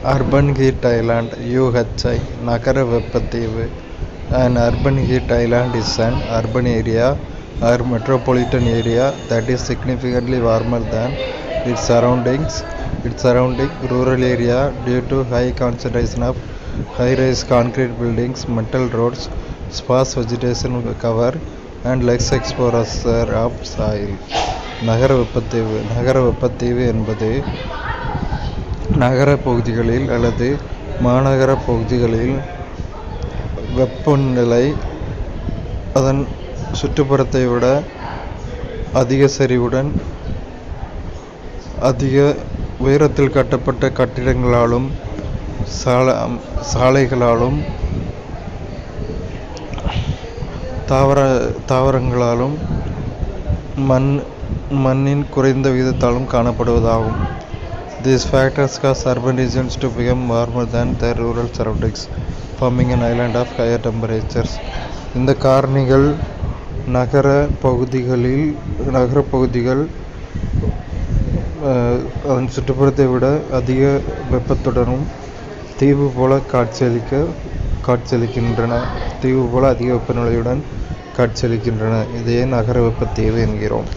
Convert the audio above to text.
Urban Heat Island (UHI) நகர வெப்பத்தீவு. An urban heat island is an urban area or metropolitan area that is significantly warmer than its surrounding rural area due to high concentration of high-rise concrete buildings, metal roads, sparse vegetation cover, and less exposure of soil. நகர வெப்பத்தீவு என்பது நகர பகுதிகளில் அல்லது மாநகர பகுதிகளில் வெப்பநிலை அதன் சுற்றுப்புறத்தை விட அதிக சரிவுடன் அதிக உயரத்தில் கட்டப்பட்ட கட்டிடங்களாலும் சாலைகளாலும் தாவரங்களாலும் மண்ணின் குறைந்த விகிதத்தாலும் காணப்படுவதாகும். These factors cause urban regions to become warmer than their rural surroundings, forming an island of higher temperatures. இந்த காரணிகள் நகர பகுதிகள் அதன் சுற்றுப்புறத்தை விட அதிக வெப்பத்துடனும் தீவு போல அதிக வெப்பநிலையுடன் காட்சியளிக்கின்றன. இதையே நகர வெப்பத்தீவு என்கிறோம்.